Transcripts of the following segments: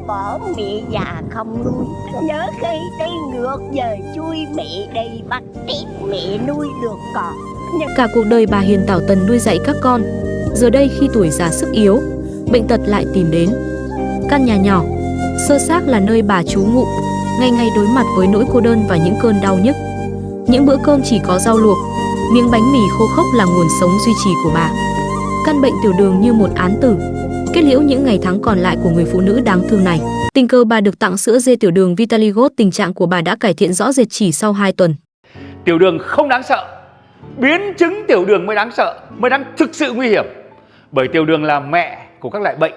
bỏ mẹ già không nuôi. Nhớ khi đi ngược giờ chui mẹ đây bắt tiếp mẹ nuôi được còn. Cả cuộc đời bà hiền tảo tần nuôi dạy các con. Giờ đây khi tuổi già sức yếu, bệnh tật lại tìm đến. Căn nhà nhỏ, sơ xác là nơi bà trú ngụ, ngày ngày đối mặt với nỗi cô đơn và những cơn đau nhức. Những bữa cơm chỉ có rau luộc, miếng bánh mì khô khốc là nguồn sống duy trì của bà. Căn bệnh tiểu đường như một án tử, kết liễu những ngày tháng còn lại của người phụ nữ đáng thương này. Tình cờ bà được tặng sữa dê tiểu đường Vitaligot, tình trạng của bà đã cải thiện rõ rệt chỉ sau 2 tuần. Tiểu đường không đáng sợ, biến chứng tiểu đường mới đáng sợ, mới đáng thực sự nguy hiểm. Bởi tiểu đường là mẹ của các loại bệnh.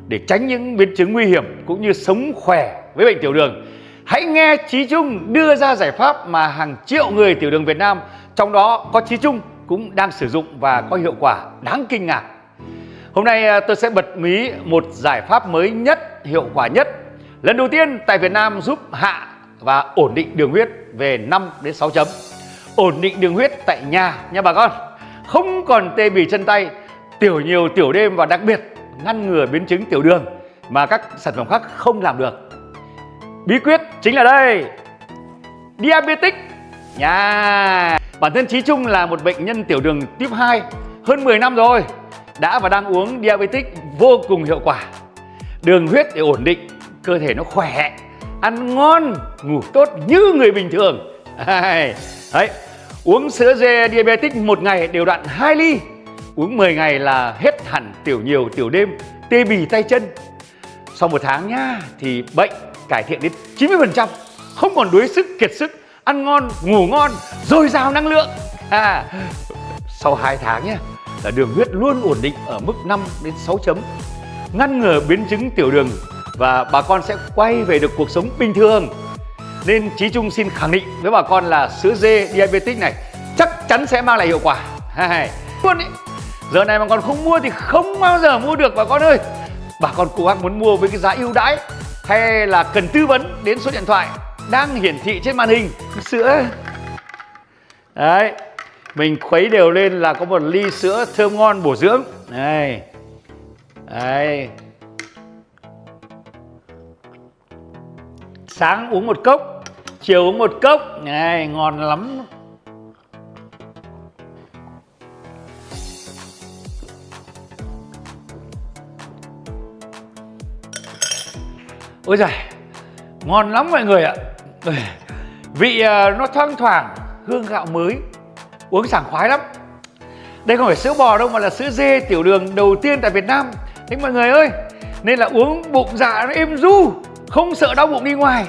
Để tránh những biến chứng nguy hiểm cũng như sống khỏe với bệnh tiểu đường, hãy nghe Chí Trung đưa ra giải pháp mà hàng triệu người tiểu đường Việt Nam, trong đó có Chí Trung, cũng đang sử dụng và có hiệu quả đáng kinh ngạc. Hôm nay tôi sẽ bật mí một giải pháp mới nhất, hiệu quả nhất, lần đầu tiên tại Việt Nam giúp hạ và ổn định đường huyết về 5 đến 6 chấm. Ổn định đường huyết tại nhà nha bà con. Không còn tê bì chân tay, tiểu nhiều tiểu đêm và đặc biệt ngăn ngừa biến chứng tiểu đường mà các sản phẩm khác không làm được. Bí quyết chính là đây, deabetic nha. Bản thân Chí Trung là một bệnh nhân tiểu đường type 2 hơn 10 năm rồi, đã và đang uống deabetic vô cùng hiệu quả. Đường huyết để ổn định, cơ thể nó khỏe, ăn ngon, ngủ tốt như người bình thường. Đấy, uống sữa dê deabetic một ngày đều đặn 2 ly, uống 10 ngày là hết hẳn tiểu nhiều tiểu đêm, tê bì tay chân. Sau 1 tháng nhá thì bệnh cải thiện đến 90%, không còn đuối sức, kiệt sức, ăn ngon, ngủ ngon, dồi dào năng lượng. Sau 2 tháng nhá là đường huyết luôn ổn định ở mức 5 đến 6 chấm, ngăn ngừa biến chứng tiểu đường và bà con sẽ quay về được cuộc sống bình thường. Nên Chí Trung xin khẳng định với bà con là sữa dê diabetic này chắc chắn sẽ mang lại hiệu quả. Luôn ý. Giờ này mà còn không mua thì không bao giờ mua được bà con ơi. Bà con cố gắng muốn mua với cái giá ưu đãi hay là cần tư vấn đến số điện thoại đang hiển thị trên màn hình. Sữa đấy, mình khuấy đều lên là có một ly sữa thơm ngon bổ dưỡng. Đây. Đấy. Sáng uống 1 cốc, chiều uống 1 cốc. Này, ngon lắm. Ôi giời, ngon lắm mọi người ạ. Vị nó thoang thoảng, hương gạo mới, uống sảng khoái lắm. Đây không phải sữa bò đâu mà là sữa dê tiểu đường đầu tiên tại Việt Nam. Đấy mọi người ơi, nên là uống bụng dạ nó êm ru, không sợ đau bụng đi ngoài.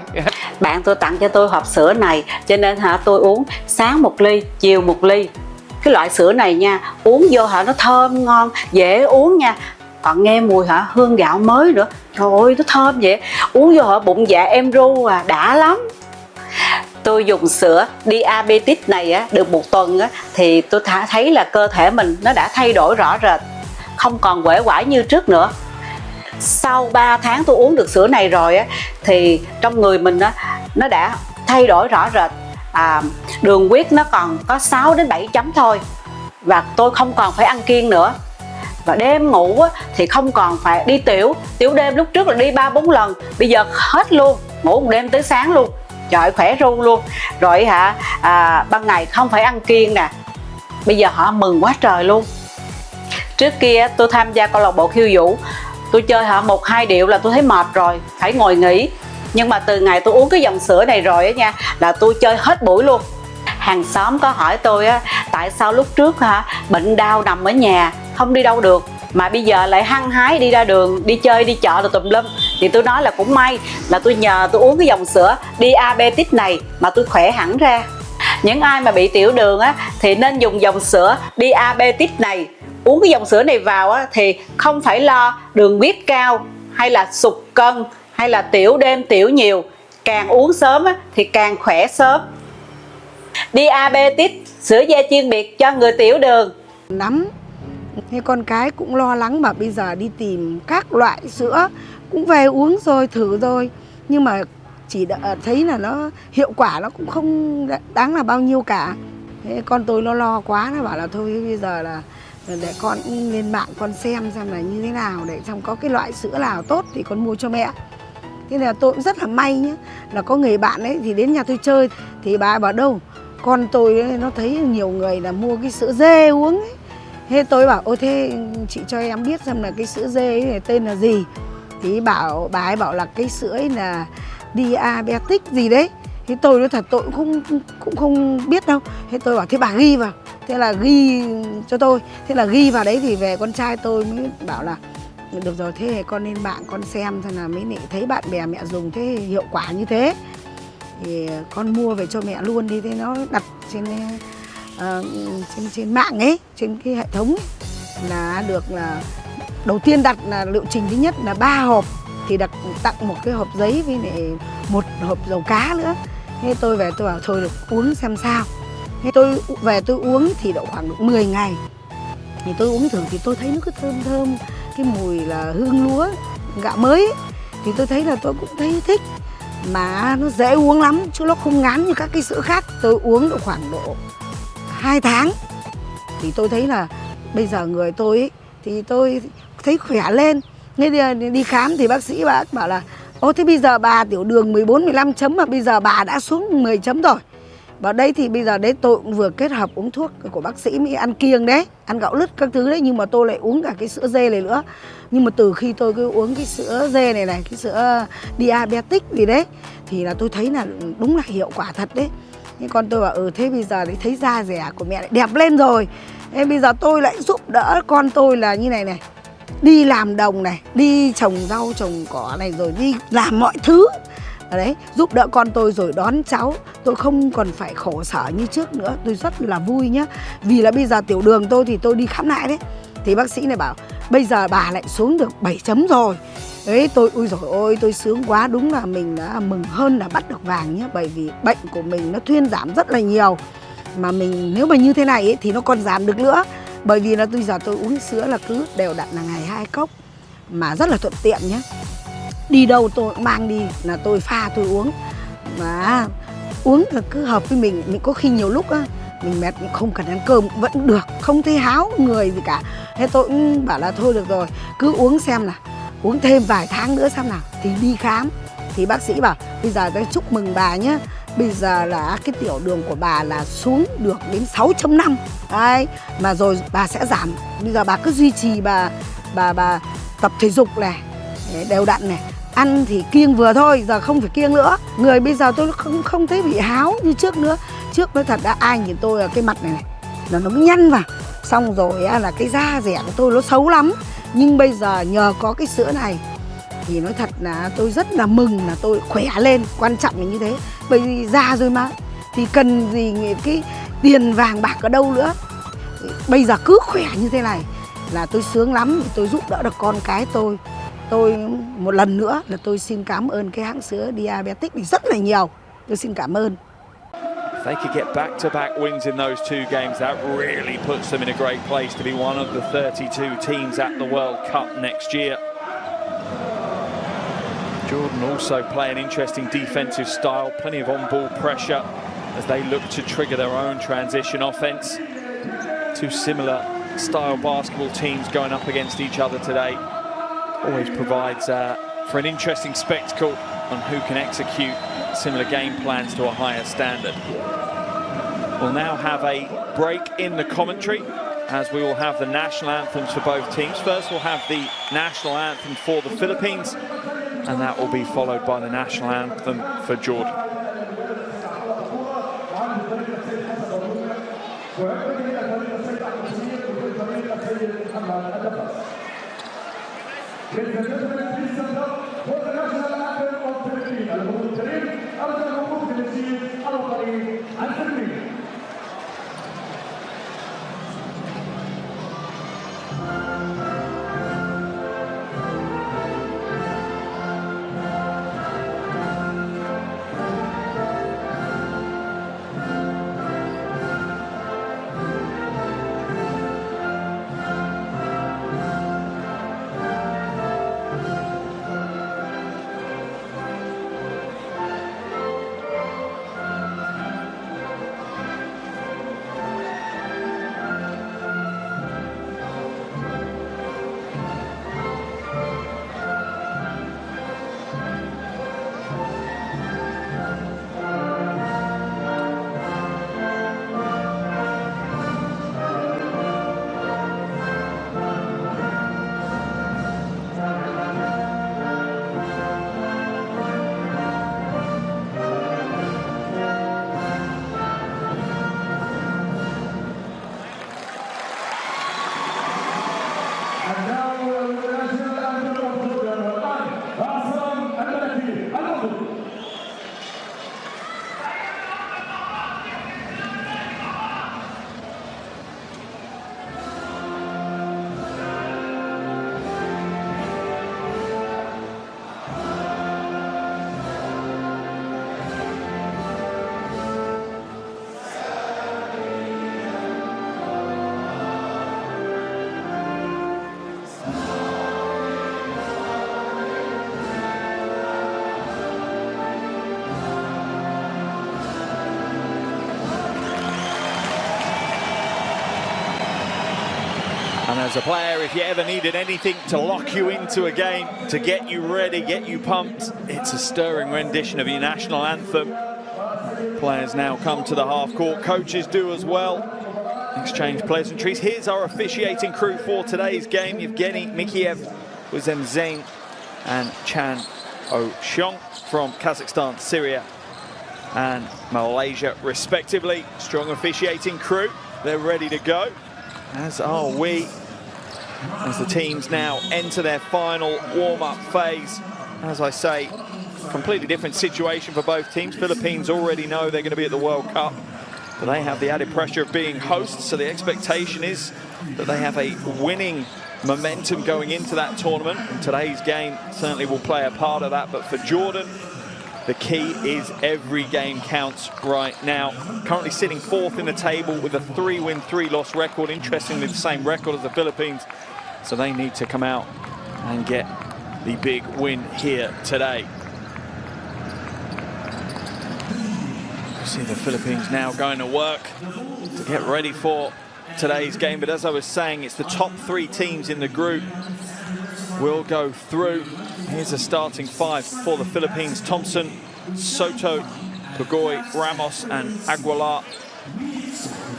Bạn tôi tặng cho tôi hộp sữa này, cho nên tôi uống sáng 1 ly, chiều 1 ly. Cái loại sữa này nha, uống vô nó thơm ngon, dễ uống nha. Còn nghe mùi hương gạo mới nữa. Trời ơi, nó thơm vậy. Uống vô bụng dạ êm ru đã lắm. Tôi dùng sữa diabetic này được 1 tuần thì tôi thấy là cơ thể mình nó đã thay đổi rõ rệt, không còn uể oải như trước nữa. Sau 3 tháng tôi uống được sữa này rồi thì trong người mình nó đã thay đổi rõ rệt. Đường huyết nó còn có 6 đến 7 chấm thôi, và tôi không còn phải ăn kiêng nữa. Và đêm ngủ thì không còn phải đi tiểu đêm. Lúc trước là đi 3-4 lần, bây giờ hết luôn, ngủ một đêm tới sáng luôn. Trời, khỏe ru luôn. Rồi ban ngày không phải ăn kiêng nè. Bây giờ họ mừng quá trời luôn. Trước kia tôi tham gia câu lạc bộ khiêu vũ, tôi chơi 1-2 điệu là tôi thấy mệt rồi, phải ngồi nghỉ. Nhưng mà từ ngày tôi uống cái dòng sữa này rồi nha, là tôi chơi hết buổi luôn. Hàng xóm có hỏi tôi tại sao lúc trước bệnh đau nằm ở nhà, không đi đâu được, mà bây giờ lại hăng hái đi ra đường, đi chơi, đi chợ rồi tùm lum. Thì tôi nói là cũng may là tôi nhờ tôi uống cái dòng sữa diabetic này mà tôi khỏe hẳn ra. Những ai mà bị tiểu đường thì nên dùng dòng sữa diabetic này. Uống cái dòng sữa này vào thì không phải lo đường huyết cao hay là sụt cân hay là tiểu đêm tiểu nhiều. Càng uống sớm thì càng khỏe sớm. Diabetic, sữa dê chuyên biệt cho người tiểu đường. Lắm. Thế con cái cũng lo lắng mà bây giờ đi tìm các loại sữa, cũng về uống rồi, thử rồi. Nhưng mà chỉ thấy là nó hiệu quả nó cũng không đáng là bao nhiêu cả. Thế con tôi nó lo quá, nó bảo là thôi bây giờ là để con lên mạng con xem là như thế nào, để xong có cái loại sữa nào tốt thì con mua cho mẹ. Thế là tôi cũng rất là may nhé, là có người bạn ấy thì đến nhà tôi chơi, thì bà ấy bảo đâu con tôi ấy, nó thấy nhiều người là mua cái sữa dê uống ấy. Thế tôi bảo ôi thế chị cho em biết xem là cái sữa dê ấy này tên là gì. Thì bà ấy bảo là cái sữa ấy là deabetic gì đấy. Thì tôi nói thật tôi cũng không biết đâu. Thế tôi bảo thế bà ghi vào. Thế là ghi cho tôi. Thế là ghi vào đấy thì về con trai tôi mới bảo là được rồi, thế con lên mạng con xem là mới thấy bạn bè mẹ dùng thế hiệu quả như thế. Thì con mua về cho mẹ luôn đi. Thế nó đặt trên mạng ấy, trên cái hệ thống ấy, là được là đầu tiên đặt là liệu trình thứ nhất là 3 hộp, thì được tặng một cái hộp giấy với lại một hộp dầu cá nữa. Thế tôi về tôi bảo thôi được uống xem sao. Thế tôi về tôi uống thì độ khoảng 10 ngày. Thì tôi uống thử thì tôi thấy nó cứ thơm thơm, cái mùi là hương lúa gạo mới ấy. Thì tôi thấy là tôi cũng thấy thích, mà nó dễ uống lắm chứ nó không ngán như các cái sữa khác. Tôi uống được khoảng độ 2 tháng thì tôi thấy là bây giờ người tôi ấy, thì tôi thấy khỏe lên. Nên đi khám thì bác sĩ bác bảo là ô thế bây giờ bà tiểu đường 14-15 chấm mà bây giờ bà đã xuống 10 chấm rồi. Vào đây thì bây giờ đấy tôi cũng vừa kết hợp uống thuốc của bác sĩ mới ăn kiêng đấy, ăn gạo lứt các thứ đấy, nhưng mà tôi lại uống cả cái sữa dê này nữa. Nhưng mà từ khi tôi cứ uống cái sữa dê này, cái sữa deabetic gì đấy, thì là tôi thấy là đúng là hiệu quả thật đấy. Nhưng con tôi bảo thế bây giờ thấy da dẻ của mẹ lại đẹp lên rồi. Thế bây giờ tôi lại giúp đỡ con tôi là như này này, đi làm đồng này, đi trồng rau trồng cỏ này, rồi đi làm mọi thứ ở đấy, giúp đỡ con tôi rồi đón cháu. Tôi không còn phải khổ sở như trước nữa. Tôi rất là vui nhá. Vì là bây giờ tiểu đường tôi thì tôi đi khám lại đấy, thì bác sĩ này bảo bây giờ bà lại xuống được 7 chấm rồi. Đấy tôi ui dồi ôi tôi sướng quá. Đúng là mình đã mừng hơn là bắt được vàng nhá. Bởi vì bệnh của mình nó thuyên giảm rất là nhiều. Mà mình nếu mà như thế này ấy, thì nó còn giảm được nữa. Bởi vì là bây giờ tôi uống sữa là cứ đều đặn là ngày 2 cốc, mà rất là thuận tiện nhé. Đi đâu tôi mang đi là tôi pha tôi uống. Mà uống là cứ hợp với mình. Mình có khi nhiều lúc á, mình mệt mình không cần ăn cơm vẫn được, không thấy háo người gì cả. Thế tôi cũng bảo là thôi được rồi, cứ uống xem nào, uống thêm vài tháng nữa xem nào. Thì đi khám thì bác sĩ bảo bây giờ tôi chúc mừng bà nhé, bây giờ là cái tiểu đường của bà là xuống được đến 6.5. Đấy, mà rồi bà sẽ giảm. Bây giờ bà cứ duy trì bà tập thể dục này, đều đặn này, ăn thì kiêng vừa thôi, giờ không phải kiêng nữa. Người bây giờ tôi không thấy bị háo như trước nữa. Trước nói thật đã ai nhìn tôi là cái mặt này là nó nhăn vào, xong rồi là cái da dẻ của tôi nó xấu lắm. Nhưng bây giờ nhờ có cái sữa này thì nói thật là tôi rất là mừng là tôi khỏe lên. Quan trọng là như thế, bởi vì già rồi mà thì cần gì cái tiền vàng bạc ở đâu nữa. Bây giờ cứ khỏe như thế này là tôi sướng lắm. Tôi giúp đỡ được con cái tôi. Tôi một lần nữa là tôi xin cảm ơn cái hãng sữa Diabetic này rất là nhiều. Tôi xin cảm ơn. If they could get back-to-back wins in those two games, that really puts them in a great place to be one of the 32 teams at the World Cup next year. Jordan also play an interesting defensive style, plenty of on-ball pressure as they look to trigger their own transition offense. Two similar style basketball teams going up against each other today. Always provides for an interesting spectacle on who can execute similar game plans to a higher standard. We'll now have a break in the commentary as we will have the national anthems for both teams. First we'll have the national anthem for the Philippines, and that will be followed by the national anthem for Jordan. As a player, if you ever needed anything to lock you into a game, to get you ready, get you pumped, it's a stirring rendition of your national anthem. Players now come to the half court, coaches do as well. Exchange pleasantries. Here's our officiating crew for today's game. Yevgeny Mikheyev, Wizem Zeng and Chan Oshong from Kazakhstan, Syria and Malaysia respectively. Strong officiating crew, they're ready to go, as are we, as the teams now enter their final warm-up phase. As I say, completely different situation for both teams. Philippines already know they're going to be at the World Cup, but they have the added pressure of being hosts, so the expectation is that they have a winning momentum going into that tournament, and today's game certainly will play a part of that. But for Jordan, the key is every game counts right now. Currently sitting fourth in the table with a 3-win, 3-loss record. Interestingly, the same record as the Philippines. So they need to come out and get the big win here today. You see the Philippines now going to work to get ready for today's game. But as I was saying, it's the top 3 teams in the group will go through. Here's a starting 5 for the Philippines: Thompson, Soto, Pugoy, Ramos and Aguilar.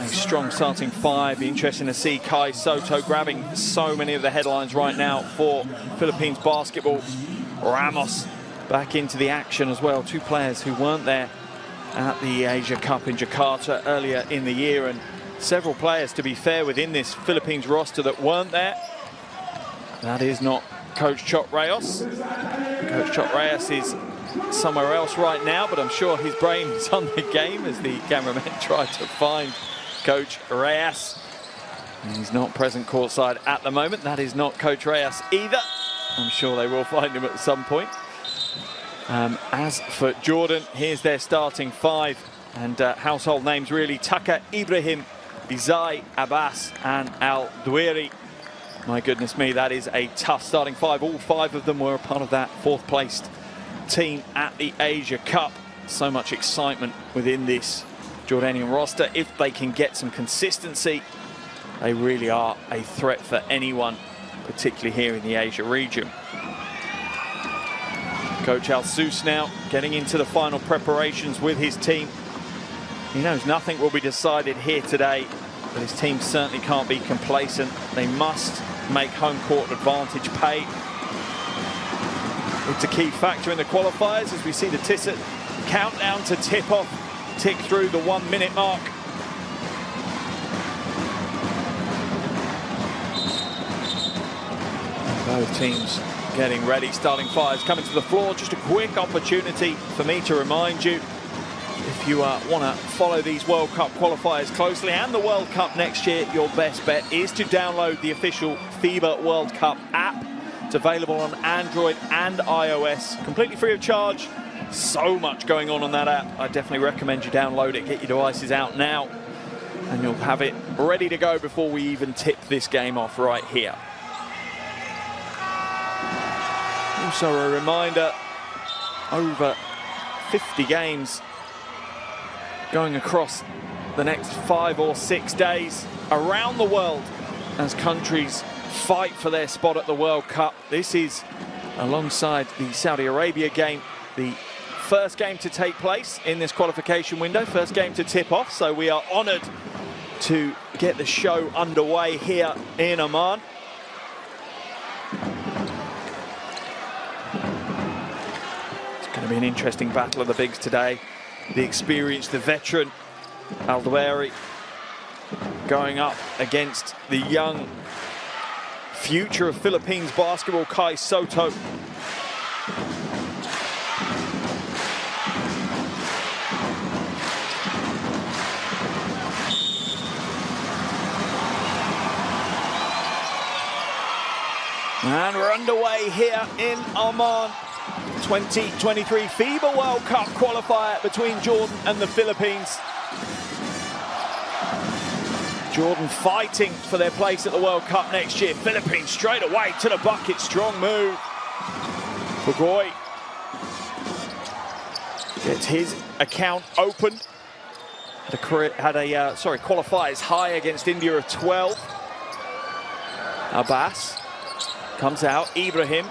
A strong starting 5. Be interesting to see Kai Soto grabbing so many of the headlines right now for Philippines basketball. Ramos back into the action as well. 2 players who weren't there at the Asia Cup in Jakarta earlier in the year, and several players, to be fair, within this Philippines roster that weren't there. That is not Coach Chot Reyes. Coach Chot Reyes is somewhere else right now, but I'm sure his brain is on the game as the cameramen try to find Coach Reyes. He's not present courtside at the moment. That is not Coach Reyes either. I'm sure they will find him at some point. As for Jordan, here's their starting 5, and household names really: Tucker, Ibrahim, Izai, Abbas and Al Duiri. My goodness me, that is a tough starting 5. All 5 of them were a part of that 4th placed team at the Asia Cup. So much excitement within this Jordanian roster. If they can get some consistency, they really are a threat for anyone, particularly here in the Asia region. Coach Al Sous now getting into the final preparations with his team. He knows nothing will be decided here today, but his team certainly can't be complacent. They must make home court advantage pay. It's a key factor in the qualifiers as we see the Tissot countdown to tip-off tick through the 1-minute mark. Both teams getting ready. Starting 5s coming to the floor. Just a quick opportunity for me to remind you, if you want to follow these World Cup qualifiers closely and the World Cup next year, your best bet is to download the official FIBA World Cup app. It's available on Android and iOS, completely free of charge. So much going on that app. I definitely recommend you download it, get your devices out now, and you'll have it ready to go before we even tip this game off right here. Also a reminder, over 50 games going across the next 5 or 6 days around the world as countries fight for their spot at the World Cup. This is, alongside the Saudi Arabia game, the first game to take place in this qualification window, first game to tip off, so we are honoured to get the show underway here in Oman. It's going to be an interesting battle of the bigs today. The experienced, the veteran Al Duiri going up against the young future of Philippines basketball, Kai Soto. And we're underway here in Oman. 2023 FIBA World Cup qualifier between Jordan and the Philippines. Jordan fighting for their place at the World Cup next year. Philippines straight away to the bucket. Strong move. Pugoy gets his account opened. Had a qualifiers high against India of 12. Abbas comes out, Ibrahim.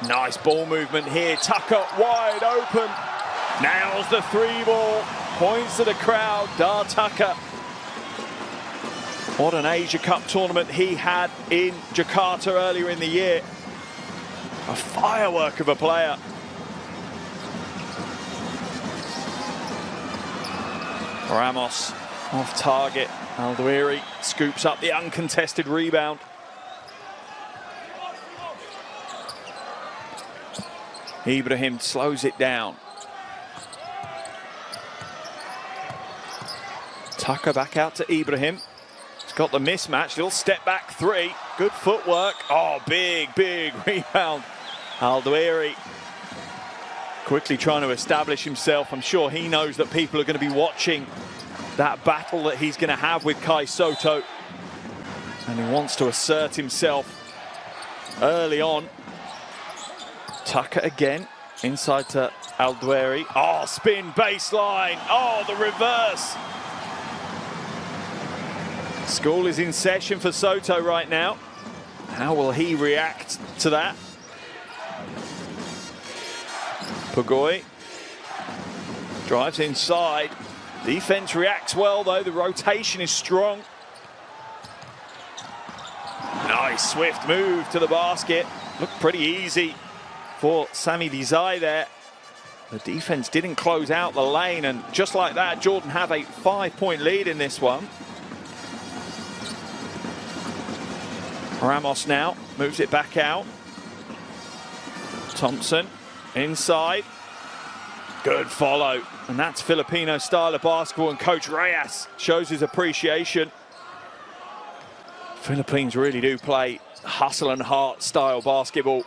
Nice ball movement here, Tucker wide open. Nails the 3 ball, points to the crowd, Dar Tucker. What an Asia Cup tournament he had in Jakarta earlier in the year. A firework of a player. Ramos off target. Aldwiri scoops up the uncontested rebound. Ibrahim slows it down. Tucker back out to Ibrahim. He's got the mismatch, little step back 3. Good footwork. Oh, big rebound. Aldwiri quickly trying to establish himself. I'm sure he knows that people are going to be watching that battle that he's going to have with Kai Soto. And he wants to assert himself early on. Tucker again, inside to Aldwiri. Oh, spin baseline. Oh, the reverse. School is in session for Soto right now. How will he react to that? Pugoi drives inside. Defense reacts well though, the rotation is strong. Nice swift move to the basket. Looked pretty easy for Sami Desai there. The defense didn't close out the lane, and just like that, Jordan have a 5-point lead in this one. Ramos now moves it back out. Thompson inside. Good follow. And that's Filipino style of basketball, and Coach Reyes shows his appreciation. Philippines really do play hustle and heart style basketball.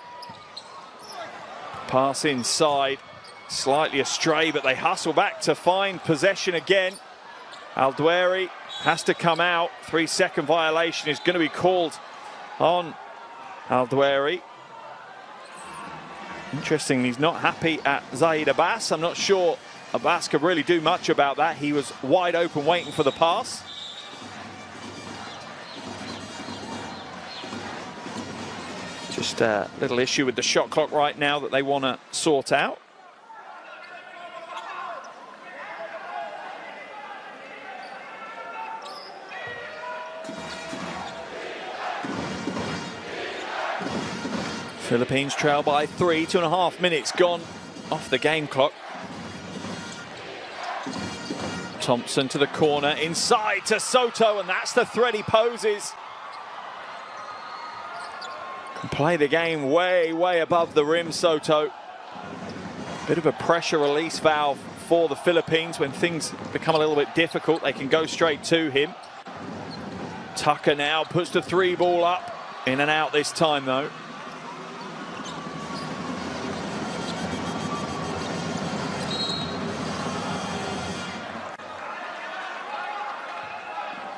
Pass inside, slightly astray, but they hustle back to find possession again. Aldwiri has to come out. 3-second violation is going to be called on Aldwiri. Interesting, he's not happy at Zaid Abbas. I'm not sure Abbas could really do much about that. He was wide open waiting for the pass. Just a little issue with the shot clock right now that they want to sort out. Philippines trail by 3, 2.5 minutes gone off the game clock. Thompson to the corner, inside to Soto, and that's the threat he poses. Can play the game way above the rim, Soto. Bit of a pressure release valve for the Philippines. When things become a little bit difficult, they can go straight to him. Tucker now puts the 3 ball up, in and out this time though.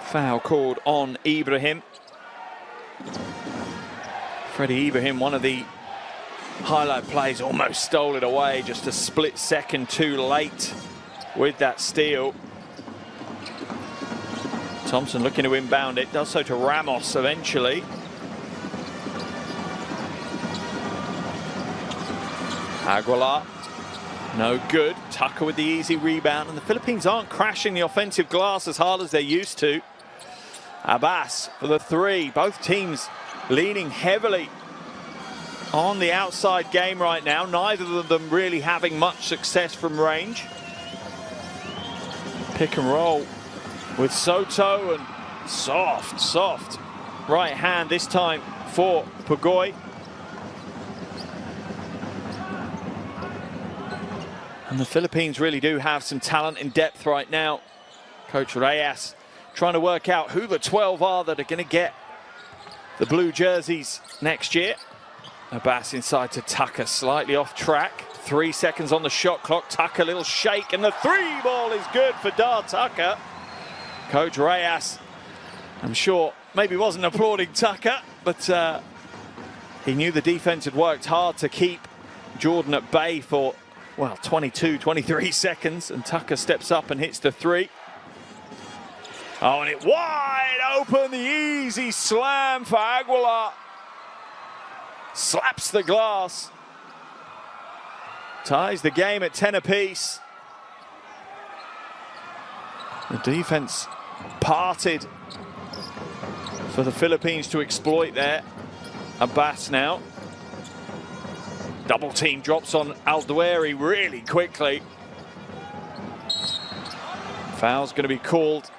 Foul called on Ibrahim. Freddie Ibrahim, one of the highlight plays, almost stole it away, just a split second too late with that steal. Thompson looking to inbound it, does so to Ramos eventually. Aguilar, no good. Tucker with the easy rebound, and the Philippines aren't crashing the offensive glass as hard as they're used to. Abbas for the 3. Both teams leaning heavily on the outside game right now. Neither of them really having much success from range. Pick and roll with Soto, and soft right hand this time for Pugoi. And the Philippines really do have some talent in depth right now. Coach Reyes trying to work out who the 12 are that are going to get the blue jerseys next year. Abbas inside to Tucker, slightly off track. 3 seconds on the shot clock. Tucker, little shake, and the 3 ball is good for Dar Tucker. Coach Reyes, I'm sure, maybe wasn't applauding Tucker, but he knew the defense had worked hard to keep Jordan at bay for, well, 22, 23 seconds, and Tucker steps up and hits the 3. Oh, and it wide open, the easy slam for Aguilar. Slaps the glass. Ties the game at 10 apiece. The defense parted for the Philippines to exploit there. Abbas now. Double team drops on Aldueri really quickly. Foul's going to be called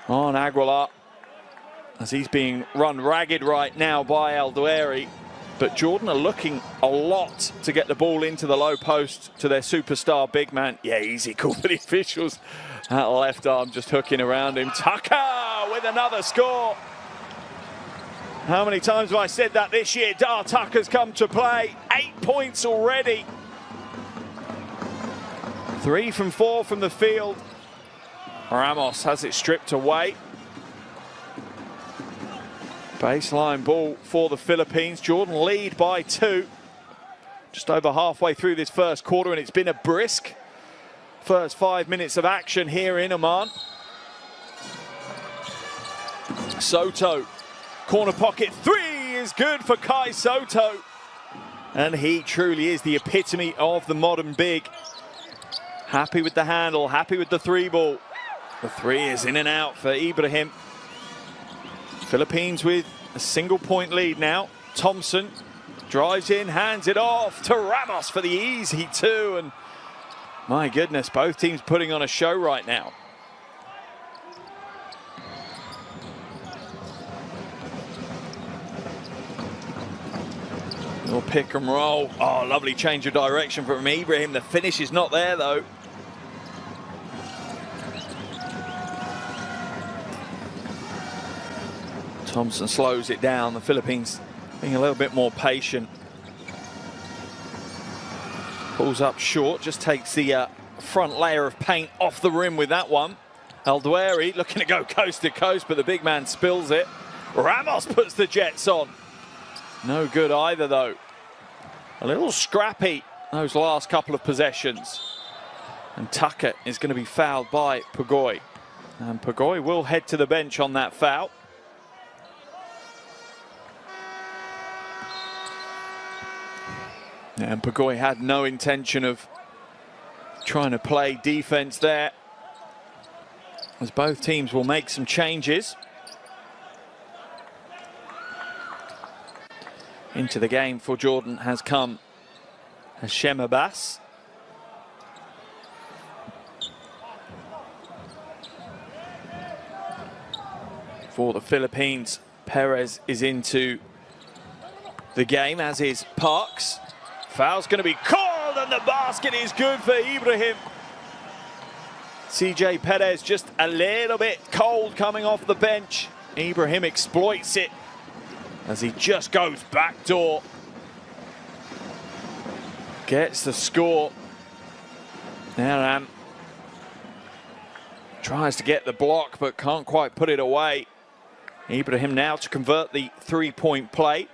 on Aguilar as he's being run ragged right now by Aldueri. But Jordan are looking a lot to get the ball into the low post to their superstar big man. Yeah, easy call for the officials. That left arm just hooking around him. Tucker with another score. How many times have I said that this year? Dar Tucker's come to play. 8 points already. 3 from 4 from the field. Ramos has it stripped away. Baseline ball for the Philippines. Jordan lead by 2. Just over halfway through this first quarter, and it's been a brisk first 5 minutes of action here in Oman. Soto, corner pocket 3 is good for Kai Soto. And he truly is the epitome of the modern big. Happy with the handle, happy with the 3 ball. The 3 is in and out for Ibrahim. Philippines with a single point lead now. Thompson drives in, hands it off to Ramos for the easy 2. And my goodness, both teams putting on a show right now. Little pick and roll. Oh, lovely change of direction from Ibrahim. The finish is not there though. Thompson slows it down. The Philippines being a little bit more patient. Pulls up short, just takes the front layer of paint off the rim with that one. Aldueri looking to go coast to coast, but the big man spills it. Ramos puts the Jets on. No good either though. A little scrappy those last couple of possessions. And Tucker is going to be fouled by Pugoy. And Pugoy will head to the bench on that foul. And Pugoy had no intention of trying to play defense there, as both teams will make some changes. Into the game for Jordan has come Hashem Abbas. For the Philippines, Perez is into the game, as is Parks. Foul's going to be called, and the basket is good for Ibrahim. CJ Perez just a little bit cold coming off the bench. Ibrahim exploits it as he just goes backdoor. Gets the score. Aram tries to get the block, but can't quite put it away. Ibrahim now to convert the 3-point play.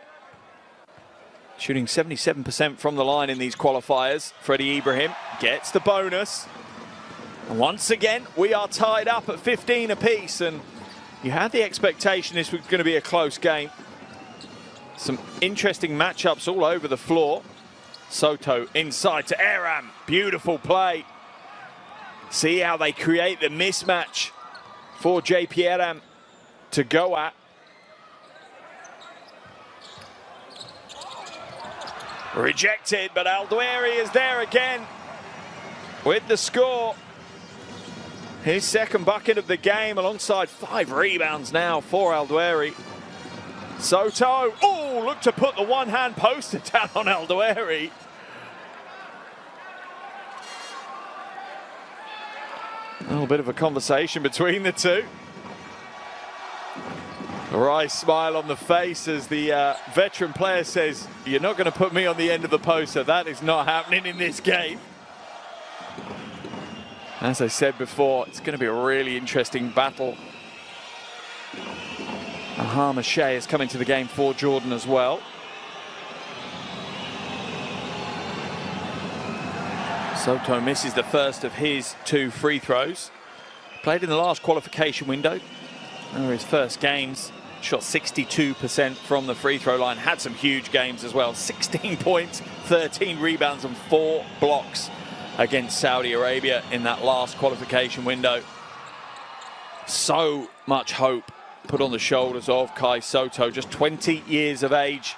Shooting 77% from the line in these qualifiers. Freddie Ibrahim gets the bonus. And once again, we are tied up at 15 apiece, and you had the expectation this was going to be a close game. Some interesting matchups all over the floor. Soto inside to Aram. Beautiful play. See how they create the mismatch for JP Aram to go at. Rejected, but Aldueri is there again with the score. His second bucket of the game, alongside 5 rebounds now for Aldueri. Soto, oh, look to put the one-hand poster down on Aldueri. A little bit of a conversation between the two. A wry smile on the face as the veteran player says, "You're not going to put me on the end of the poster. That is not happening in this game." As I said before, it's going to be a really interesting battle. Ahama Shea is coming to the game for Jordan as well. Soto misses the first of his 2 free throws. Played in the last qualification window. They were his first games. Shot 62% from the free throw line. Had some huge games as well. 16 points, 13 rebounds and 4 blocks against Saudi Arabia in that last qualification window. So much hope put on the shoulders of Kai Sotto, just 20 years of age.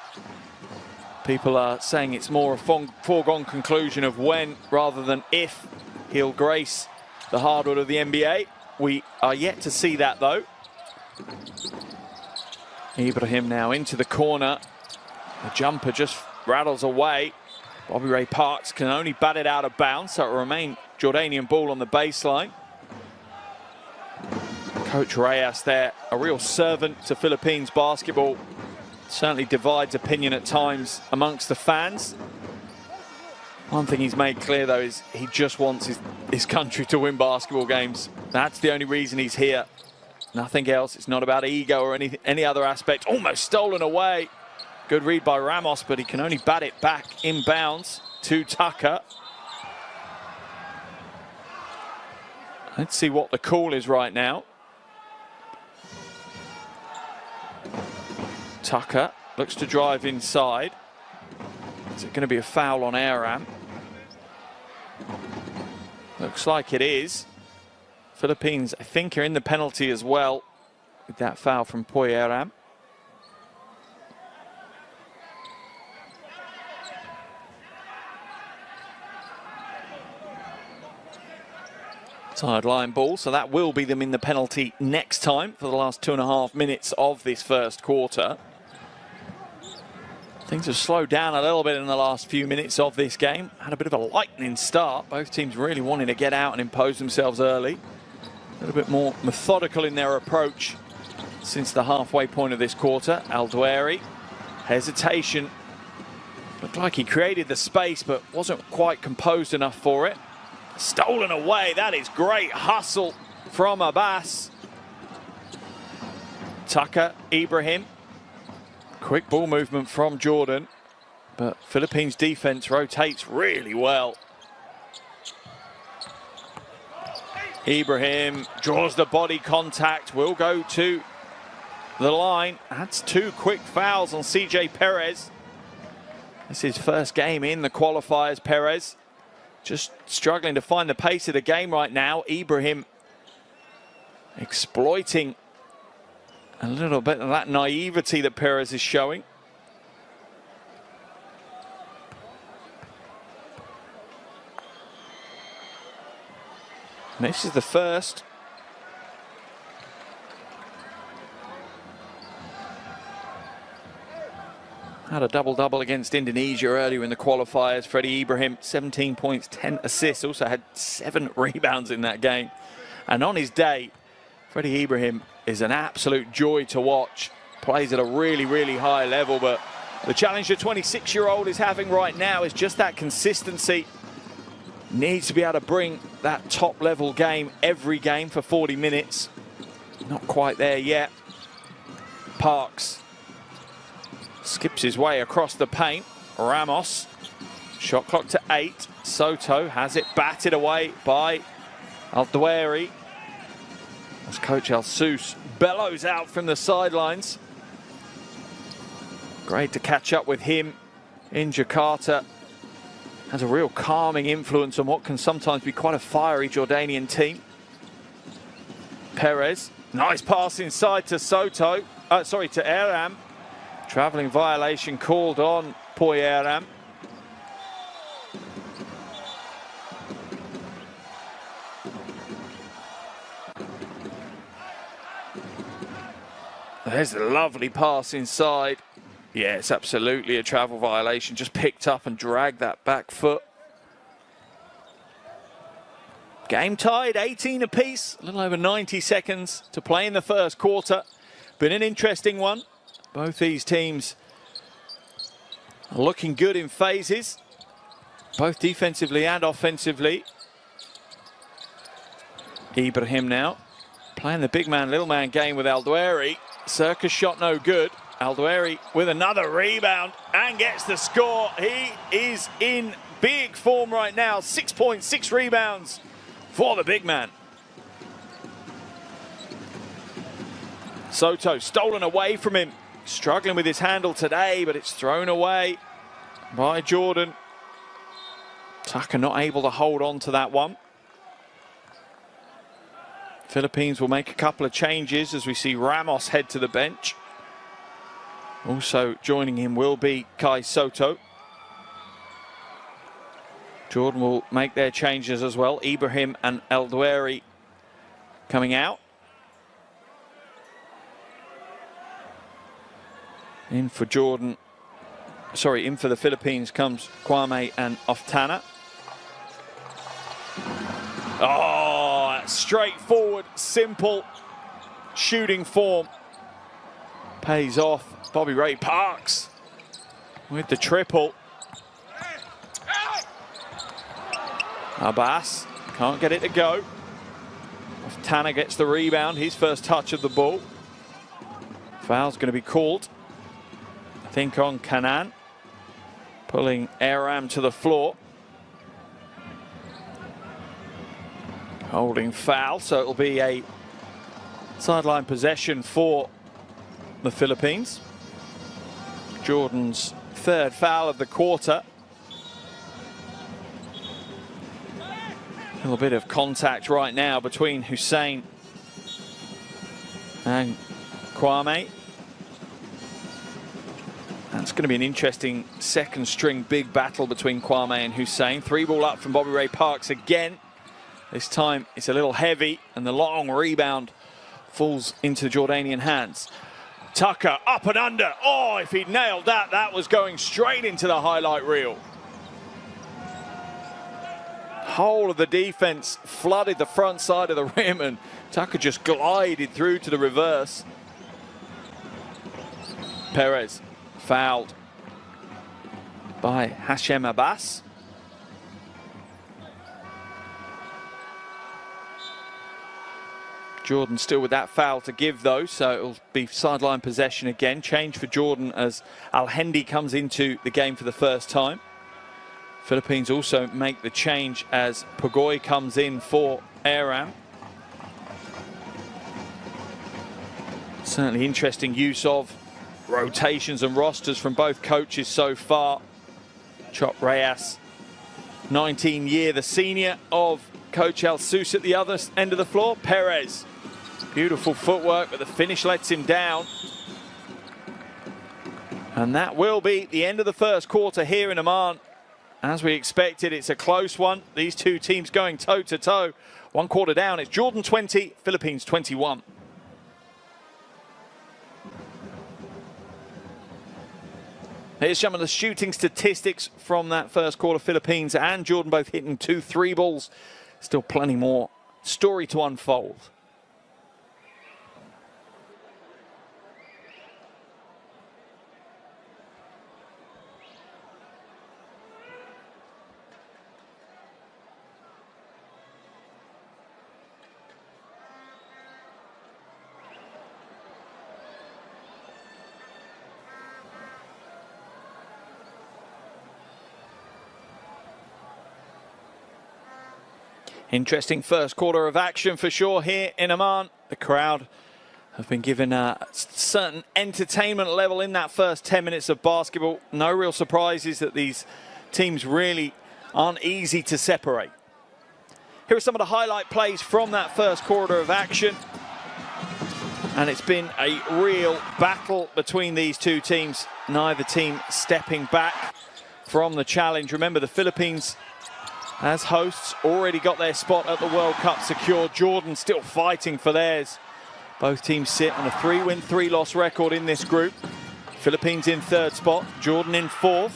People are saying it's more a foregone conclusion of when rather than if he'll grace the hardwood of the NBA. We are yet to see that though. Ibrahim now into the corner. The jumper just rattles away. Bobby Ray Parks can only bat it out of bounds, so it will remain Jordanian ball on the baseline. Coach Reyes there, a real servant to Philippines basketball. Certainly divides opinion at times amongst the fans. One thing he's made clear though is he just wants his country to win basketball games. That's the only reason he's here. Nothing else. It's not about ego or any other aspect. Almost stolen away. Good read by Ramos, but he can only bat it back inbounds to Tucker. Let's see what the call is right now. Tucker looks to drive inside. Is it going to be a foul on Aram? Looks like it is. Philippines, I think, are in the penalty as well with that foul from Poy Aram. Sideline ball, so that will be them in the penalty next time for the last 2.5 minutes of this first quarter. Things have slowed down a little bit in the last few minutes of this game. Had a bit of a lightning start. Both teams really wanting to get out and impose themselves early. A little bit more methodical in their approach since the halfway point of this quarter. Al-Dweri, hesitation. Looked like he created the space, but wasn't quite composed enough for it. Stolen away. That is great hustle from Abbas. Tucker, Ibrahim. Quick ball movement from Jordan, but Philippines defense rotates really well. Ibrahim draws the body contact, will go to the line. That's 2 quick fouls on CJ Perez. This is his first game in the qualifiers, Perez. Just struggling to find the pace of the game right now. Ibrahim exploiting a little bit of that naivety that Perez is showing. And this is the first. Had a double-double against Indonesia earlier in the qualifiers. Freddie Ibrahim, 17 points, 10 assists. Also had 7 rebounds in that game. And on his day, Freddie Ibrahim is an absolute joy to watch. Plays at a really, really high level, but the challenge the 26-year-old is having right now is just that consistency. Needs to be able to bring that top-level game every game for 40 minutes. Not quite there yet. Parks skips his way across the paint. Ramos, shot clock to 8. Soto has it batted away by Al-Dweri. As Coach Al-Sous bellows out from the sidelines. Great to catch up with him in Jakarta. Has a real calming influence on what can sometimes be quite a fiery Jordanian team. Perez, nice pass inside to to Aram. Travelling violation called on Poy Aram. There's a lovely pass inside. Yeah, it's absolutely a travel violation. Just picked up and dragged that back foot. Game tied, 18 apiece. A little over 90 seconds to play in the first quarter. Been an interesting one. Both these teams are looking good in phases, both defensively and offensively. Ibrahim now playing the big man, little man game with Al-Dweri. Circus shot no good. Al-Dweri with another rebound and gets the score. He is in big form right now. 6 points, 6 rebounds for the big man. Soto stolen away from him. Struggling with his handle today, but it's thrown away by Jordan. Tucker not able to hold on to that one. Philippines will make a couple of changes as we see Ramos head to the bench. Also joining him will be Kai Soto. Jordan will make their changes as well. Ibrahim and El Dueri coming out. In for Jordan, sorry, in for the Philippines comes Kwame and Oftana. Oh, straightforward, simple shooting form. Pays off. Bobby Ray Parks with the triple. Abbas can't get it to go. Oftana gets the rebound, his first touch of the ball. Foul's going to be called, I think, on Kanan, pulling Aram to the floor. Holding foul, so it'll be a sideline possession for the Philippines. Jordan's third foul of the quarter. A little bit of contact right now between Hussein and Kwame. That's going to be an interesting second string big battle between Kwame and Hussein. 3-ball up from Bobby Ray Parks again. This time it's a little heavy and the long rebound falls into the Jordanian hands. Tucker up and under. Oh, if he'd nailed that, that was going straight into the highlight reel. Whole of the defense flooded the front side of the rim and Tucker just glided through to the reverse. Perez fouled by Hashem Abbas. Jordan still with that foul to give though, so it'll be sideline possession again. Change for Jordan as Al-Hendi comes into the game for the first time. Philippines also make the change as Pagoy comes in for Aram. Certainly interesting use of rotations and rosters from both coaches so far. Chop Reyes, 19-year, the senior of Coach El Sus at the other end of the floor. Perez, beautiful footwork, but the finish lets him down. And that will be the end of the first quarter here in Amman. As we expected, it's a close one. These two teams going toe-to-toe. 1 quarter down, it's Jordan 20, Philippines 21. Here's some of the shooting statistics from that first quarter. Philippines and Jordan both hitting 2 3-balls. Still plenty more story to unfold. Interesting first quarter of action for sure here in Amman. The crowd have been given a certain entertainment level in that first 10 minutes of basketball. No real surprises that these teams really aren't easy to separate. Here are some of the highlight plays from that first quarter of action. And it's been a real battle between these two teams. Neither team stepping back from the challenge. Remember, the Philippines, as hosts, already got their spot at the World Cup secured. Jordan still fighting for theirs. Both teams sit on a 3-win, 3-loss record in this group. Philippines in 3rd spot, Jordan in 4th.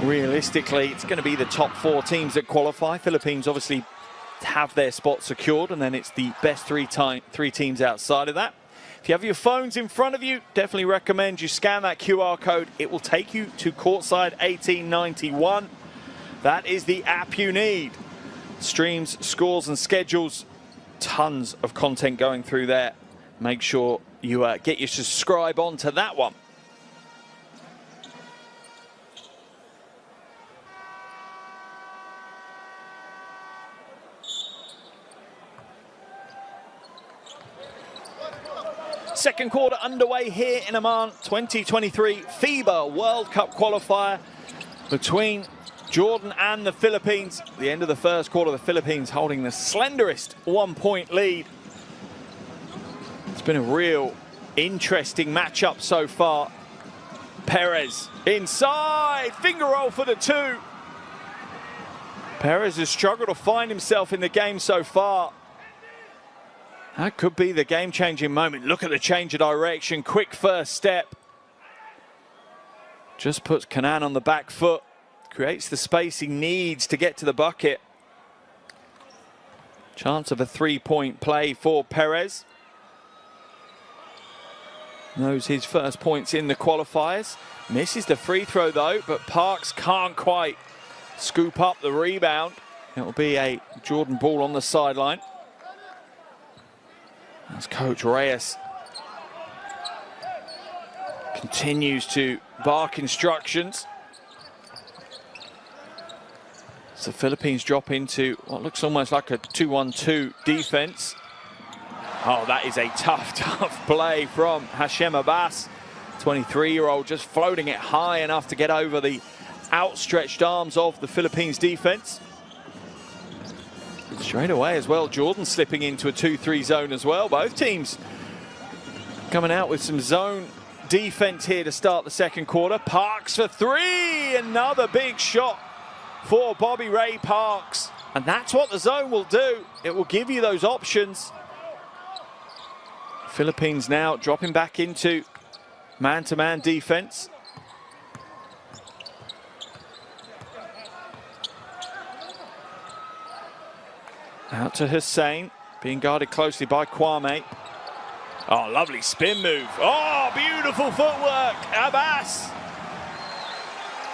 Realistically, it's going to be the top 4 teams that qualify. Philippines obviously have their spot secured, and then it's the best 3 teams outside of that. If you have your phones in front of you, definitely recommend you scan that QR code. It will take you to courtside 1891. That is the app you need. Streams, scores and schedules. Tons of content going through there. Make sure you get your subscribe onto that one. Second quarter underway here in Amman, 2023 FIBA World Cup qualifier between Jordan and the Philippines. At the end of the first quarter, the Philippines holding the slenderest 1-point lead. It's been a real interesting matchup so far. Perez inside, finger roll for the two. Perez has struggled to find himself in the game so far. That could be the game-changing moment. Look at the change of direction, quick first step. Just puts Kanan on the back foot, creates the space he needs to get to the bucket. Chance of a three-point play for Perez. Knows his first points in the qualifiers. Misses the free throw though, but Parks can't quite scoop up the rebound. It'll be a Jordan ball on the sideline. As Coach Reyes continues to bark instructions. So the Philippines drop into what looks almost like a 2-1-2 defense. Oh, that is a tough play from Hashem Abbas. 23-year-old just floating it high enough to get over the outstretched arms of the Philippines defense. Straight away as well, Jordan slipping into a 2-3 zone as well. Both teams coming out with some zone defense here to start the second quarter. Parks for three, another big shot for Bobby Ray Parks. And that's what the zone will do. It will give you those options. Philippines now dropping back into man-to-man defense. Out to Hussein, being guarded closely by Kwame. Oh, lovely spin move. Oh, beautiful footwork. Abbas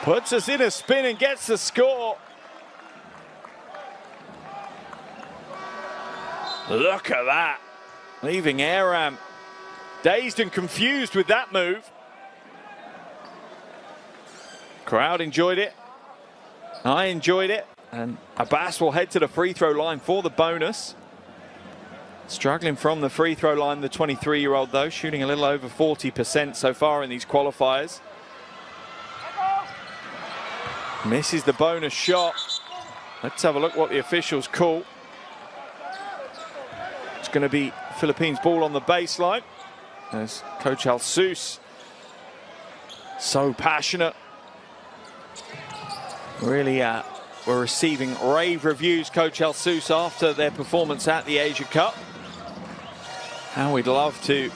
puts us in a spin and gets the score. Look at that. Leaving Aram dazed and confused with that move. Crowd enjoyed it. I enjoyed it. And Abbas will head to the free throw line for the bonus. Struggling from the free throw line, the 23-year-old though, shooting a little over 40% so far in these qualifiers. Misses the bonus shot. Let's have a look what the officials call. It's going to be Philippines ball on the baseline. As Coach Alsus, so passionate. Really were receiving rave reviews, Coach Alsus, after their performance at the Asia Cup. How we'd love to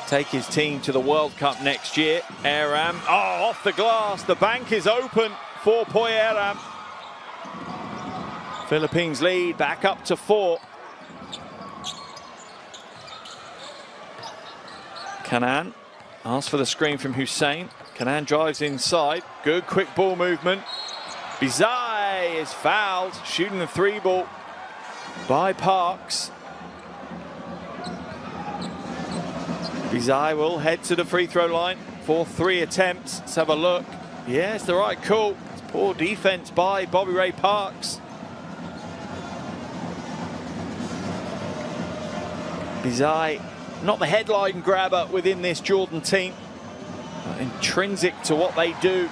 take his team to the World Cup next year. Aram, oh, off the glass. The bank is open for Poy Aram. Philippines lead back up to 4. Kanan asks for the screen from Hussein. Kanan drives inside. Good quick ball movement. Bizai is fouled, shooting the 3 ball by Parks. Bizai will head to the free throw line for 3 attempts. Let's have a look. Yeah, it's the right call. It's poor defense by Bobby Ray Parks. Bizai, not the headline grabber within this Jordan team, but intrinsic to what they do.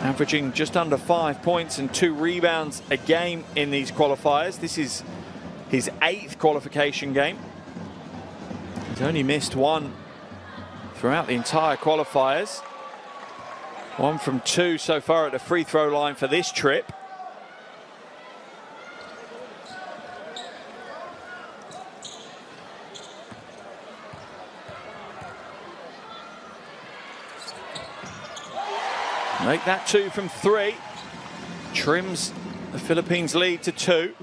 Averaging just under 5 points and 2 rebounds a game in these qualifiers. This is his 8th qualification game. He's only missed 1 throughout the entire qualifiers. 1 from 2 so far at the free throw line for this trip. Make that 2 from 3. Trims the Philippines lead to 2.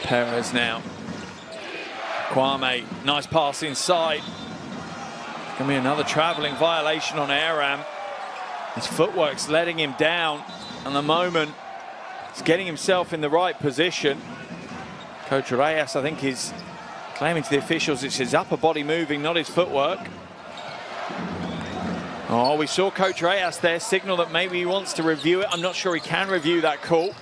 Perez now. Kwame, nice pass inside. Gonna be another traveling violation on Aram. His footwork's letting him down. And the moment he's getting himself in the right position. Coach Reyes, I think, is claiming to the officials it's his upper body moving, not his footwork. Oh, we saw Coach Reyes there signal that maybe he wants to review it. I'm not sure he can review that call.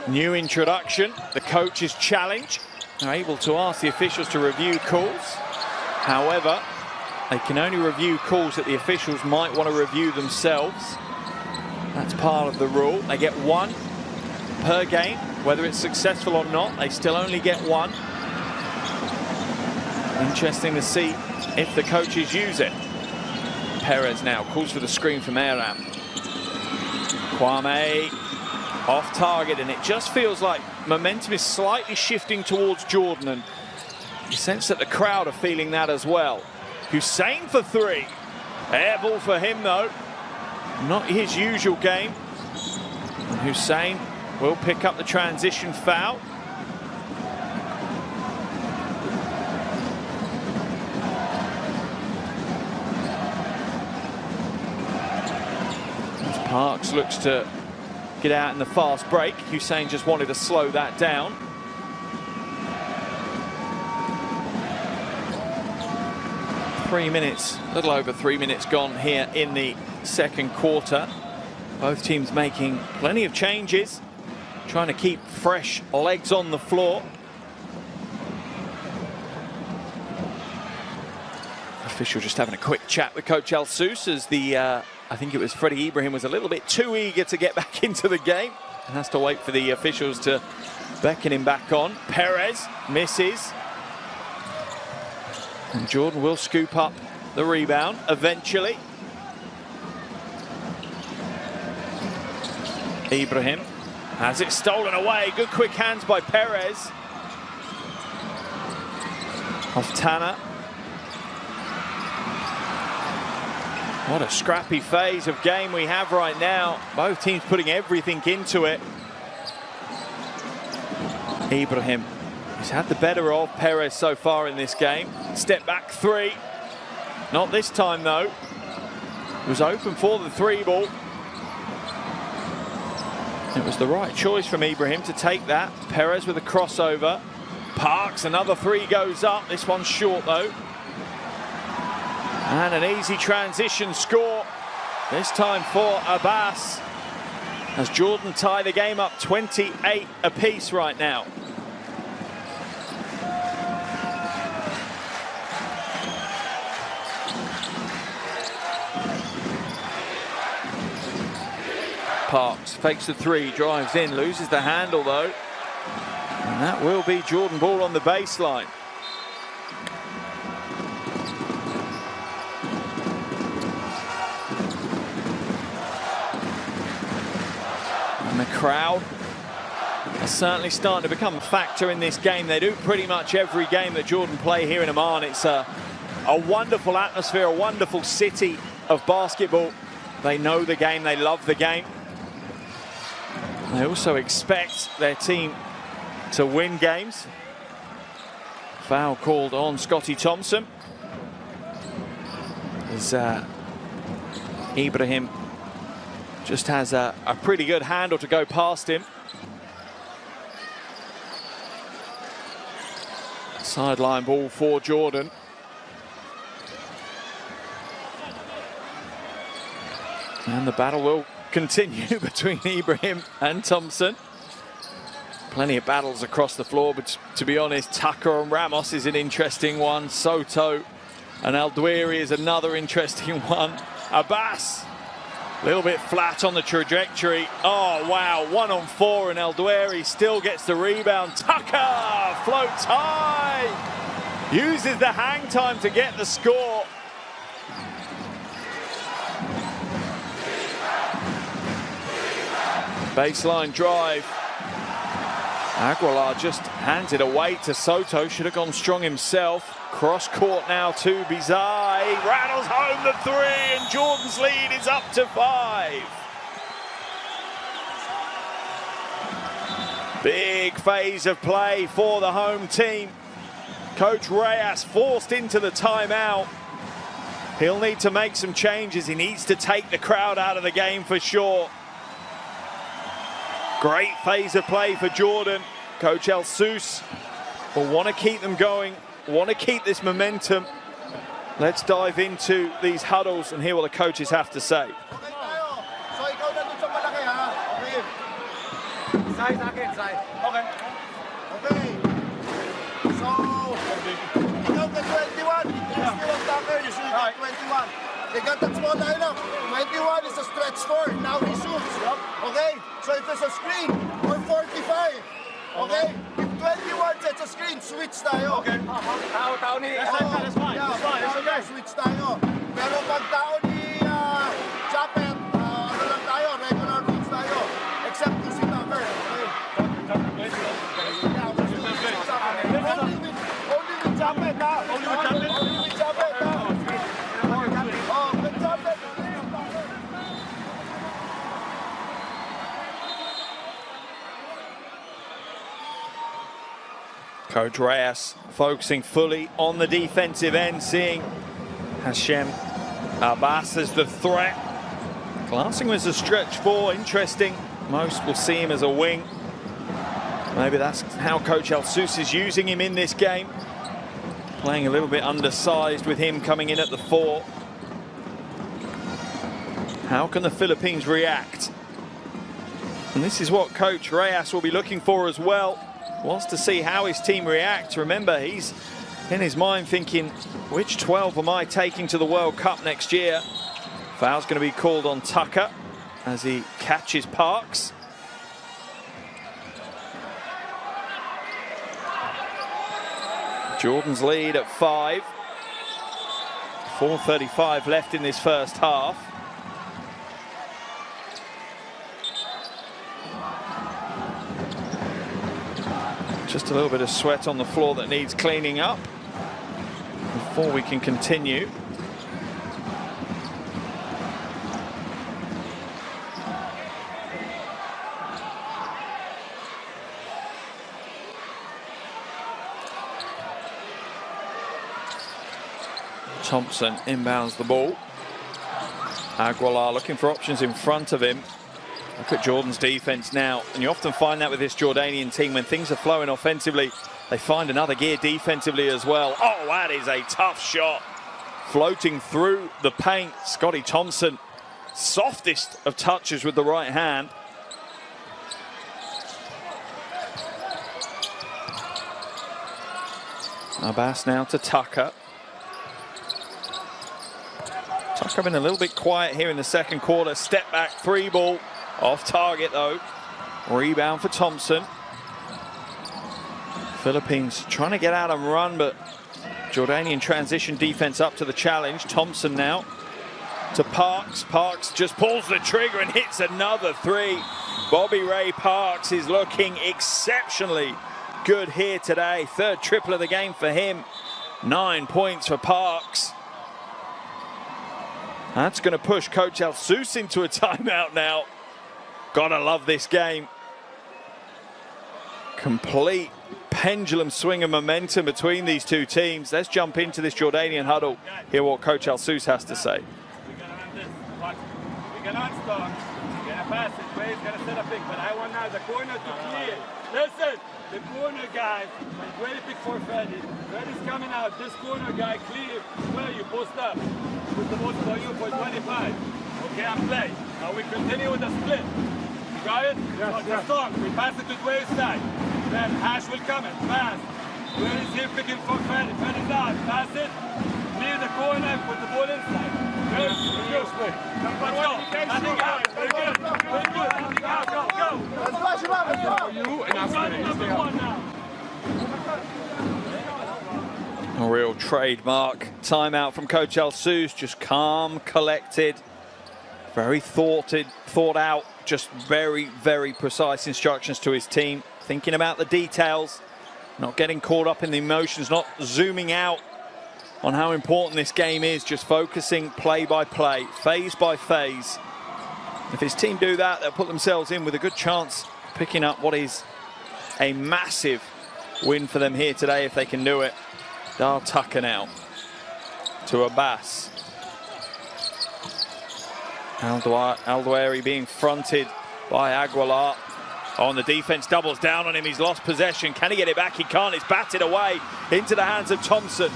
New introduction, the coach's challenge. They're able to ask the officials to review calls. However, they can only review calls that the officials might want to review themselves. That's part of the rule. They get one per game, whether it's successful or not. They still only get one. Interesting to see if the coaches use it. Perez now calls for the screen from Aram. Kwame off target, and it just feels like momentum is slightly shifting towards Jordan, and you sense that the crowd are feeling that as well. Hussein for three. Air ball for him though. Not his usual game. And Hussein will pick up the transition foul. As Parks looks to get out in the fast break, Hussein just wanted to slow that down. A little over 3 minutes gone here in the second quarter. Both teams making plenty of changes, trying to keep fresh legs on the floor. Official just having a quick chat with Coach El Sous as I think it was Freddie Ibrahim was a little bit too eager to get back into the game and has to wait for the officials to beckon him back on. Perez misses. And Jordan will scoop up the rebound eventually. Ibrahim has it stolen away. Good quick hands by Perez. Off Tanner. What a scrappy phase of game we have right now. Both teams putting everything into it. Ibrahim. He's had the better of Perez so far in this game. Step back three. Not this time though. It was open for the three ball. It was the right choice from Ibrahim to take that. Perez with a crossover. Parks, another three goes up. This one's short though. And an easy transition score. This time for Abbas. As Jordan tie the game up 28 apiece right now. Parks fakes the three, drives in, loses the handle though. And that will be Jordan ball on the baseline. And the crowd are certainly starting to become a factor in this game. They do pretty much every game that Jordan play here in Amman. It's a wonderful atmosphere, a wonderful city of basketball. They know the game, they love the game. They also expect their team to win games. Foul called on Scotty Thompson. As Ibrahim just has a pretty good handle to go past him. Sideline ball for Jordan. And the battle will continue between Ibrahim and Thompson. Plenty of battles across the floor, but to be honest, Tucker and Ramos is an interesting one. Soto and Aldwiri is another interesting one. Abbas, a little bit flat on the trajectory. Oh, wow, 1 on 4, and Aldwiri still gets the rebound. Tucker floats high, uses the hang time to get the score. Baseline drive. Aguilar just hands it away to Soto. Should have gone strong himself. Cross court now to Bizai. Rattles home the three, and Jordan's lead is up to 5. Big phase of play for the home team. Coach Reyes forced into the timeout. He'll need to make some changes. He needs to take the crowd out of the game for sure. Great phase of play for Jordan. Coach El Sous will want to keep them going, want to keep this momentum. Let's dive into these huddles and hear what the coaches have to say. Okay. So, you know the 21, you're still on Tucker, you should got 21. They got that small lineup. 21 is a stretch 4, now he shoots. Okay? So if there's a screen, or 45. Okay? If 21 sets a screen, switch tayo. Okay. Tao ni... That's fine. That's okay. Switch tayo. Pero pag tao ni Chapet, ano lang tayo, regular rules tayo. Except to si Tucker. Okay? Only with Chapet, ha? Only with Chapet? Only with Chapet, ha? Oh, with Chapet. Coach Reyes focusing fully on the defensive end, seeing Hashem Abbas as the threat. Glassing was a stretch 4, interesting. Most will see him as a wing. Maybe that's how Coach El-Sous is using him in this game. Playing a little bit undersized with him coming in at the 4. How can the Philippines react? And this is what Coach Reyes will be looking for as well. Wants to see how his team reacts. Remember, he's in his mind thinking, which 12 am I taking to the World Cup next year? Foul's going to be called on Tucker as he catches Parks. Jordan's lead at 5. 4:35 left in this first half. Just a little bit of sweat on the floor that needs cleaning up before we can continue. Thompson inbounds the ball. Aguilar looking for options in front of him. Look at Jordan's defense now, and you often find that with this Jordanian team, when things are flowing offensively, they find another gear defensively as well. Oh, that is a tough shot. Floating through the paint, Scotty Thompson, softest of touches with the right hand. Abbas now to Tucker. Tucker been a little bit quiet here in the second quarter. Step back 3 ball. Off target though. Rebound for Thompson. Philippines trying to get out and run, but Jordanian transition defense up to the challenge. Thompson now to Parks. Parks just pulls the trigger and hits another 3. Bobby Ray Parks is looking exceptionally good here today. 3rd triple of the game for him. 9 points for Parks. That's going to push Coach El-Sous into a timeout now. Gotta love this game. Complete pendulum swing of momentum between these two teams. Let's jump into this Jordanian huddle. Hear what Coach El-Sous has to say. We're gonna run this. Watch. We're gonna unstock. We're gonna pass it. Ray's gonna set a pick, but I want now the corner to clear. Listen, the corner guy, ready pick for Freddy. Freddy's coming out. This corner guy clear. Where you post up. Put the most for you for 25. Okay, I'm play. Now we continue with the split. You got it? Yes, strong. We pass it to Dwayne's side. Then Hash will come in. Pass. Dwayne is here picking for Freddy. Freddy's out. Pass it. Near the corner and put the ball inside. Good. Good. Let's go. Nothing out. Very good. Very good. Nothing out. Go. Go. Let's flash him out. Let's go. You and I'm number 1 now. A real trademark timeout from Coach El-Sous. Just calm, collected, very thought out, just very, very precise instructions to his team. Thinking about the details, not getting caught up in the emotions, not zooming out on how important this game is, just focusing play by play, phase by phase. If his team do that, they'll put themselves in with a good chance of picking up what is a massive win for them here today if they can do it. Dal Tucker now to Abbas. Al-Dwari being fronted by Aguilar. On the defense, doubles down on him. He's lost possession. Can he get it back? He can't. It's batted away into the hands of Thompson.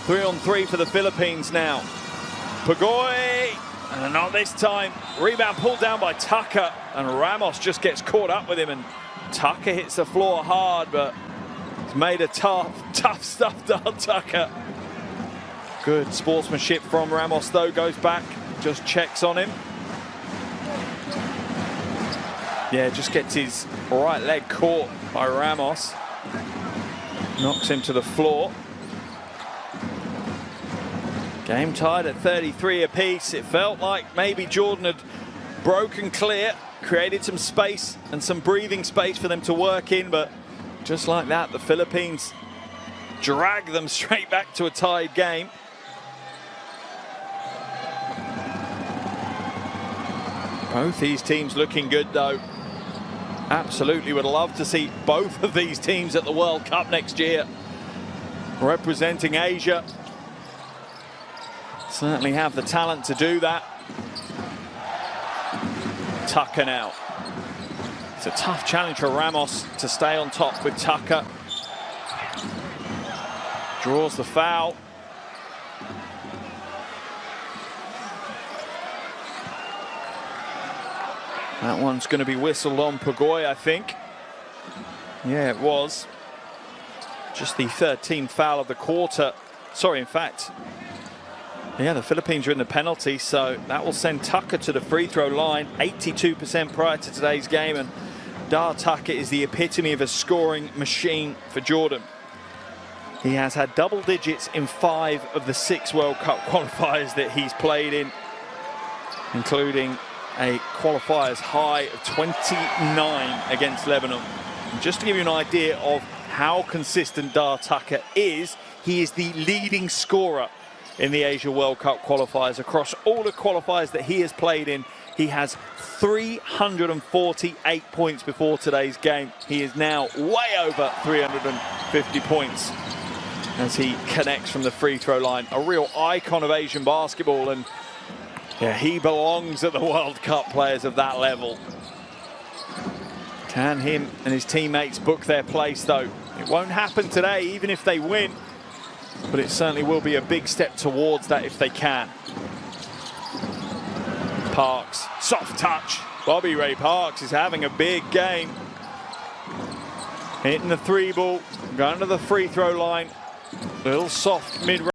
3-on-3 for the Philippines now. Pagoy, and not this time. Rebound pulled down by Tucker, and Ramos just gets caught up with him and Tucker hits the floor hard, but he's made a tough stuff down Tucker. Good sportsmanship from Ramos though, goes back, just checks on him. Yeah, just gets his right leg caught by Ramos. Knocks him to the floor. Game tied at 33 apiece. It felt like maybe Jordan had broken clear, created some space and some breathing space for them to work in, but just like that, the Philippines drag them straight back to a tied game. Both these teams looking good though. Absolutely would love to see both of these teams at the World Cup next year, representing Asia. Certainly have the talent to do that. Tucker now. It's a tough challenge for Ramos to stay on top with Tucker. Draws the foul. That one's going to be whistled on Pugoy, I think. Yeah, it was. Just the 13th foul of the quarter. Sorry, in fact. Yeah, the Philippines are in the penalty, so that will send Tucker to the free throw line. 82% prior to today's game, and Dar Tucker is the epitome of a scoring machine for Jordan. He has had double digits in 5 of the 6 World Cup qualifiers that he's played in, including a qualifiers high of 29 against Lebanon. And just to give you an idea of how consistent Dar Tucker is, he is the leading scorer in the Asia World Cup qualifiers. Across all the qualifiers that he has played in, he has 348 points before today's game. He is now way over 350 points as he connects from the free throw line. A real icon of Asian basketball, and yeah, he belongs at the World Cup, players of that level. Can him and his teammates book their place though? It won't happen today, even if they win, but it certainly will be a big step towards that if they can. Parks, soft touch. Bobby Ray Parks is having a big game. Hitting the 3 ball, going to the free throw line. Little soft mid-range.